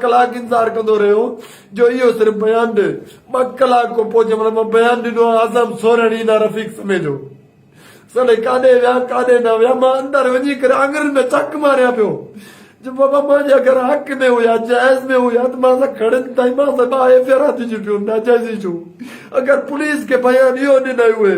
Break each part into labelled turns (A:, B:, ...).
A: कलाक इंतजार कंदो रहियो जो इहो सिर्फ़ बयान ॾे। 2 कलाक खां पोइ जंहिंमहिल मां बयान ॾिनो आज़म सोरणी ना रफ़ीक समेझो सॾे काॾे विया काॾे न विया। मां अंदरि वञी करे आङुरियुनि में चक मारिया पियो जो बाबा मुंहिंजे अगरि हक़ में हुया जाइज़ में हुया त मां सां खड़नि ताईं मां सां 2 एफआईआर थी पियो नाजाइज़ी जूं। अगरि पुलिस खे बयान इहो ॾिनई उहे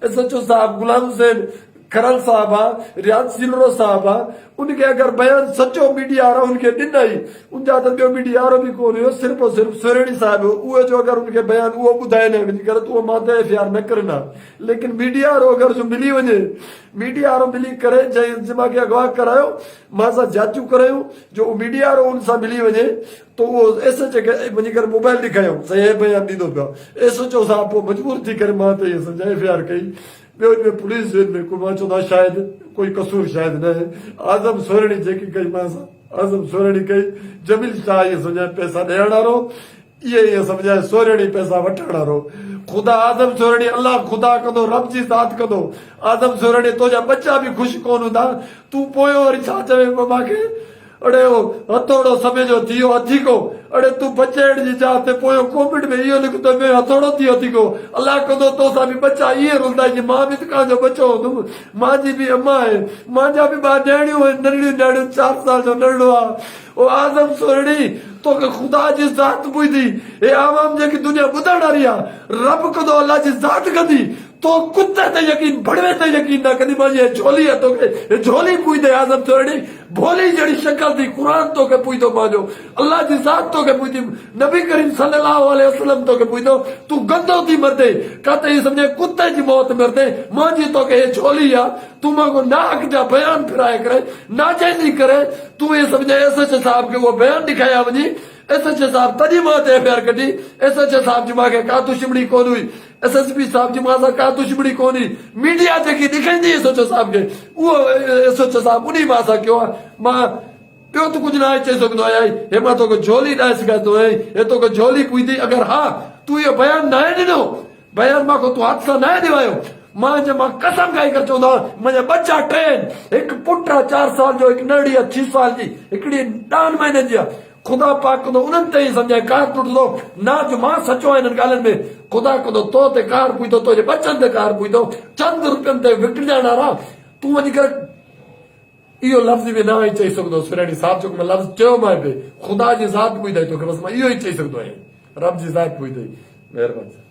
A: एसएचओ साहब गुलाम हुसैन खरल साहब आहे रियाज सिलरो साहब आहे उनखे अगरि बयान सचो मीडिया वारा उनखे ॾिनई उनजा त ॿियो मीडिया वारो बि कोन हुयो सिर्फ़ु सिर्फ़ु सुहिणी साहिब उहे जो अगरि उनखे बयान उहो ॿुधाए न वञी करे त उहो मां त एफआईआर न करना। लेकिन मीडिया वारो अगरि जो मिली वञे मीडिया वारो मिली करे चई मूंखे अगवा करायो मां सां जाचूं करायूं जो मीडिया वारो उन सां मिली वञे त उहो एसएचओ खे वञी करे मोबाइल ॾेखारियूं सही बयान ॾींदो पियो। एसएचओ साहब पोइ मजबूर थी करे मां त इहे सम्झा एफआईआर कई। ॿियो हिन में पुलिस में कोई मां चवंदो शायदि कोई कसूर शायदि न आहे। आज़म सोरणी जेकी कई मां सां आज़म सोरणी कई जमील शाह इहे सम्झाए पैसा ॾियण वारो इहे सम्झाए सोरणी पैसा वठण वारो। ख़ुदा आज़म सोरणी अलाह ख़ुदा कंदो रब जी ज़ात कंदो। आज़म सोरणी तुंहिंजा बच्चा बि ख़ुशि कोन हूंदा तूं पोयो वरी छा चवे मूंखे अड़े हथोड़ो समेझो थी वियो अथीको अड़े तूं बचेड़ जी जात ते पोयो कोविड में इहो लिखंदो में हथोड़ो थी अथीको अलाह कंदो तोसां बि बच्चा इहे रुलंदा जी मां बि त कांजो बचो हूंदुमि मुंहिंजी बि अम्मा आहे मुंहिंजा बि 2 न्याणियूं आहिनि नंढड़ियूं न्याणियूं 4 साल जो नंढड़ो आहे। ओ आज़म सोरणी तोखे ख़ुदा जी ज़ात ॿुधी हे आवाम जेकी दुनिया ॿुधण वारी आहे रब कंदो अलाह जी ज़ात कंदी तो कुत्ते ते यकीन भड़वे ते यकीन न कंदी मुंहिंजी झोली आहे तोखे झोली पुॼंदे आज़म सोरणी भोली जहिड़ी शक्ल थी क़ुर तोखे पुॼंदो मुंहिंजो अलाह जी ज़ात तोखे पुॼंदी नबी करीम सल्लल्लाहु अलैहि वसल्लम तोखे पुॼंदो तूं गंदो थी मरदे काथे इहे सम्झे कुत्ते जी मौत मरदे मुंहिंजी तोखे हे झोली आहे तूं मां नाहक जा बयान फिराए करे नाजाइज़ी करे तूं इहे सम्झे एसएचओ साहब खे उहो बयान ॾेखारिया वञी एसएचओ साहब तॾहिं मां ते एफआईआर कढी। एसएचओ साहब जी मूंखे का दुश्मनी कोन हुई एसएसपी साहब जी मां सां का दुश्मनी कोन हुई मीडिया जेकी ॾेखारींदी एसएचओ साहब खे उहो एसएचओ साहब उन मां सां कयो आहे। मां ॿियो त कुझु न आहे चई सघंदो आहियां हे मां तोखे झोली ॾाए सघंदो आहीं हे तोखे झोली पुॼंदी अगरि हा तूं इहो बयान न आहे ॾिनो बयान मां तूं हथ सां न आहे ॾिवायो मां कसम खाई करे चवंदो आहियां मुंहिंजा बच्चा 3 हिकु पुटु आहे 4 साल जो हिकु नंढड़ी आहे 6 साल जी हिकिड़ी 10 महीननि जी आहे। ख़ुदा पाक कंदो उन्हनि ते ई सम्झाए कार टुटंदो ना जो मां सचो आहियां हिननि ॻाल्हियुनि में ख़ुदा कंदो तो ते कार पुॼंदो तुंहिंजे बचनि ते कार पुॼंदो चंद रुपयनि ते विकिणण वारा तूं वञी करे इहो लफ़्ज़ बि न आई चई सघंदो सुहिणी साहब जो लफ़्ज़ चयो मां ख़ुदा जी ज़ात पुॼंदई तोखे बसि मां इहो ई चई सघंदो आहियां रब जी ज़ात पुॼंदई। महिरबानी।